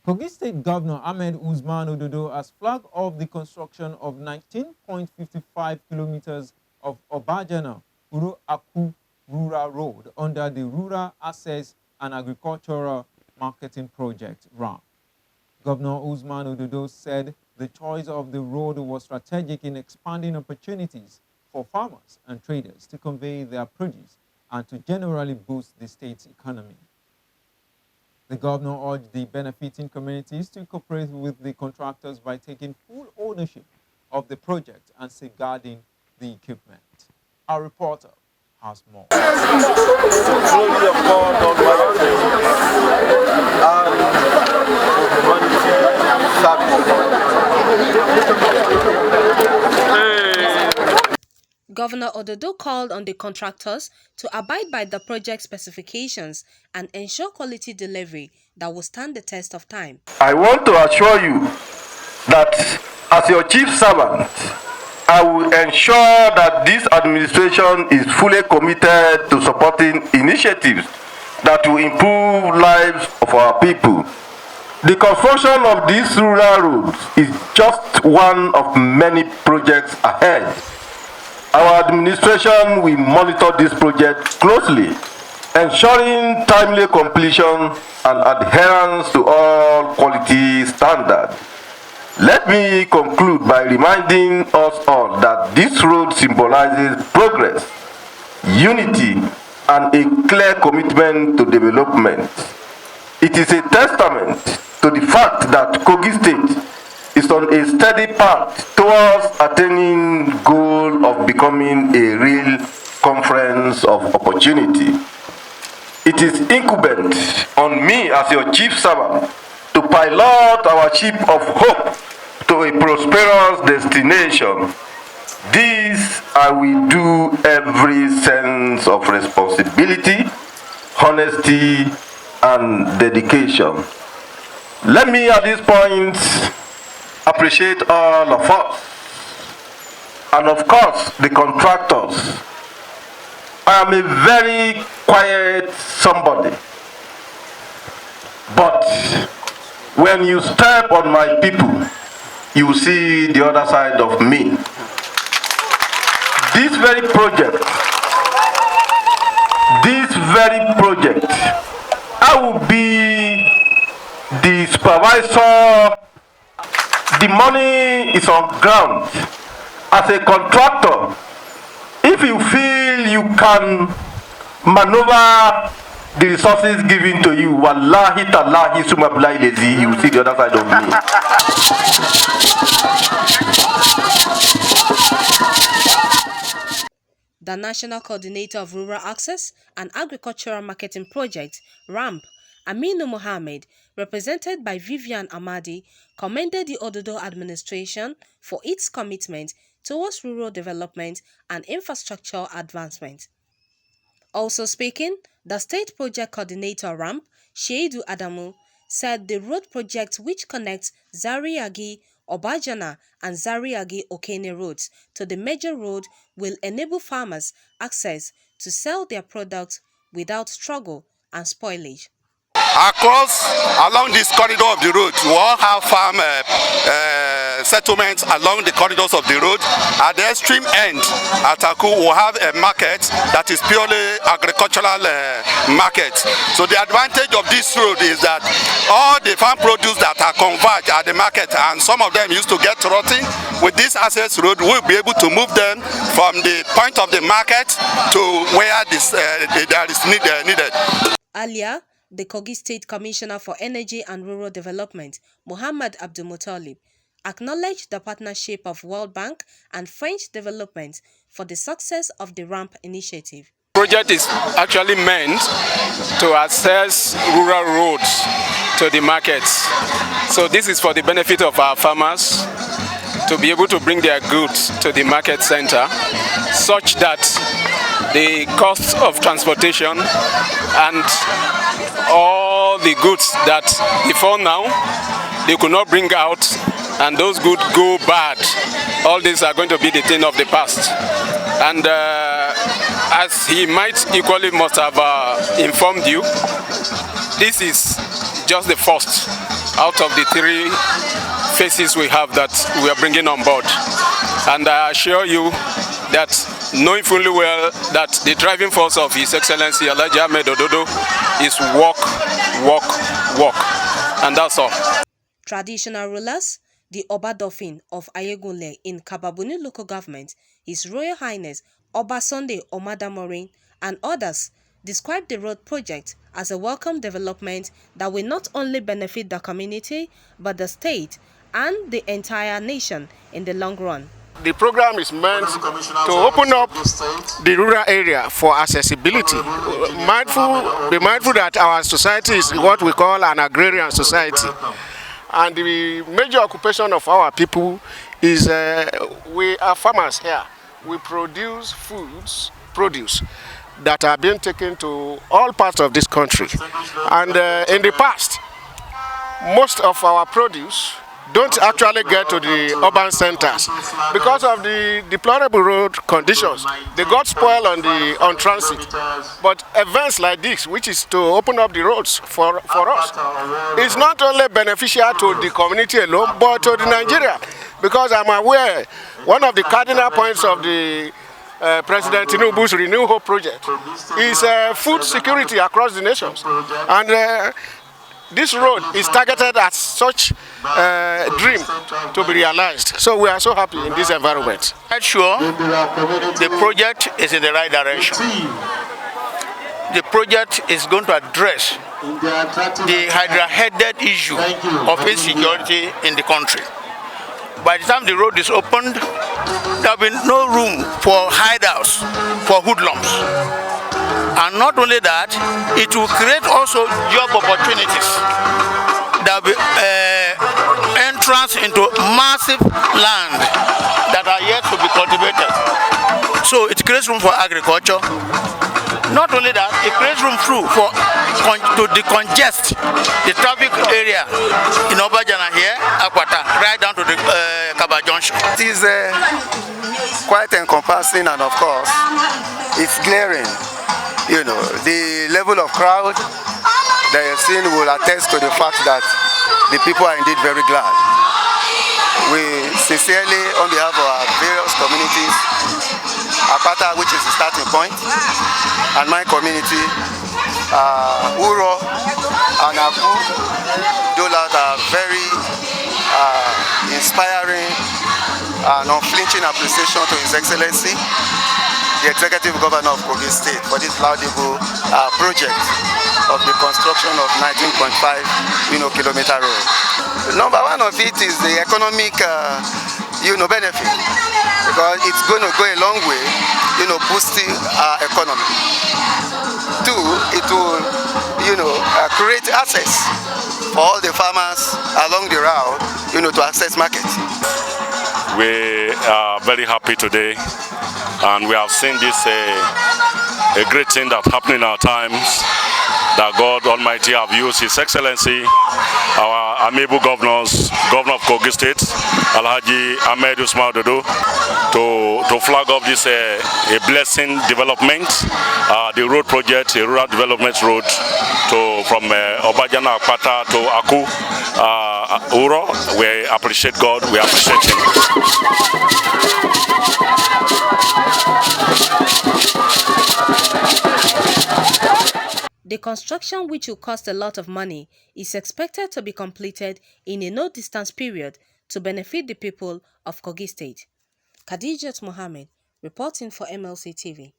Kogi State Governor Usman Ododo has flagged off the construction of 19.55 kilometers of Obajana-Uro-Aku rural road under the Rural Access and Agricultural Marketing Project, RAAMP. Governor Usman Ododo said the choice of the road was strategic in expanding opportunities for farmers and traders to convey their produce and to generally boost the state's economy. The governor urged the benefiting communities to cooperate with the contractors by taking full ownership of the project and safeguarding the equipment. Our reporter has more. Governor Ododo called on the contractors to abide by the project specifications and ensure quality delivery that will stand the test of time. I want to assure you that as your chief servant, I will ensure that this administration is fully committed to supporting initiatives that will improve lives of our people. The construction of these rural roads is just one of many projects ahead. Our administration will monitor this project closely, ensuring timely completion and adherence to all quality standards. Let me conclude by reminding us all that this road symbolizes progress, unity, and a clear commitment to development. It is a testament to the fact that Kogi State is on a steady path towards attaining the goal of becoming a real conference of opportunity. It is incumbent on me as your chief servant to pilot our ship of hope to a prosperous destination. This I will do every sense of responsibility, honesty, and dedication. Let me at this point appreciate all of us, and of course the contractors. I am a very quiet somebody, but when you step on my people, you will see the other side of me. This very project, I will be the supervisor. The money is on ground. As a contractor, if you feel you can maneuver the resources given to you, wallahi tallahi summa billahi lazi, you will see the other side of me. The National Coordinator of Rural Access and Agricultural Marketing Project, RAAMP, Aminu Mohammed, represented by Vivian Amadi, commended the Ododo administration for its commitment towards rural development and infrastructure advancement. Also speaking, the State Project Coordinator RAAMP, Sheidu Adamu, said the road project which connects Zaria-Gi, Obajana and Zaria-Gi-Okene roads to the major road will enable farmers access to sell their products without struggle and spoilage. Along this corridor of the road, we all have farm settlements along the corridors of the road. At the extreme end, at Aku, we have a market that is purely agricultural market. So the advantage of this road is that all the farm produce that are converged at the market, and some of them used to get rotten, with this access road, we'll be able to move them from the point of the market to where this there is needed. Earlier, the Kogi State Commissioner for Energy and Rural Development, Muhammad Abdul-Muttalib, acknowledged the partnership of World Bank and French development for the success of the RAAMP initiative. The project is actually meant to access rural roads to the markets. So this is for the benefit of our farmers to be able to bring their goods to the market center, such that the cost of transportation and all the goods that before now they could not bring out, and those goods go bad, all these are going to be the thing of the past. And as he might equally must have informed you, this is just the first out of the 3 phases we have that we are bringing on board. And I assure you that, knowing fully well that the driving force of His Excellency Alhaji Ododo is walk, walk, walk. And that's all. Traditional rulers, the Obadofin of Ayegunle in Kababuni local government, His Royal Highness Oba Sunday Omadamorin, and others described the road project as a welcome development that will not only benefit the community, but the state and the entire nation in the long run. The program is meant to open up the rural area for accessibility. Be mindful that our society is what we call an agrarian society. And the major occupation of our people is we are farmers here. We produce produce that are being taken to all parts of this country. And in the past, most of our produce don't actually get to the urban centers because of the deplorable road conditions. They got spoiled on transit. But events like this, which is to open up the roads for us, is not only beneficial to the community alone, but to the Nigeria. Because I'm aware, one of the cardinal points of the President Tinubu's Renew Hope project is food security across the nations. And this road is targeted at such dream to be realized. So we are so happy in this environment. I'm sure the project is in the right direction. The project is going to address the hydra-headed issue of insecurity in the country. By the time the road is opened, there will be no room for hideouts, for hoodlums. And not only that, it will create also job opportunities. There will be entrance into massive land that are yet to be cultivated. So it creates room for agriculture. Not only that, it creates room to decongest the traffic area in Obajana here, Akwata, right down to the Kaba Junction. It is quite encompassing, and of course, it's glaring. You know, the level of crowd that you've seen will attest to the fact that the people are indeed very glad. We sincerely, on behalf of our various communities, Apata, which is the starting point, and my community, Uro and Aku, dole out a very inspiring and unflinching appreciation to His Excellency, the Executive Governor of Kogi State, for this laudable project of the construction of 19.5 kilometer road. Number one of it is the economic benefit, because it's going to go a long way, boosting our economy. Two, it will, create access for all the farmers along the route, to access markets. We are very happy today, and we have seen this a great thing that happened in our times, that God Almighty have used His Excellency, our amiable Governor of Kogi State, Alhaji Usman Ododo, to flag up this a blessing development, the road project, a rural development road from Obajana-Uro to Aku, Uro. We appreciate God, we appreciate Him. The construction, which will cost a lot of money, is expected to be completed in a no-distance period to benefit the people of Kogi State. Khadijat Mohammed, reporting for MLC TV.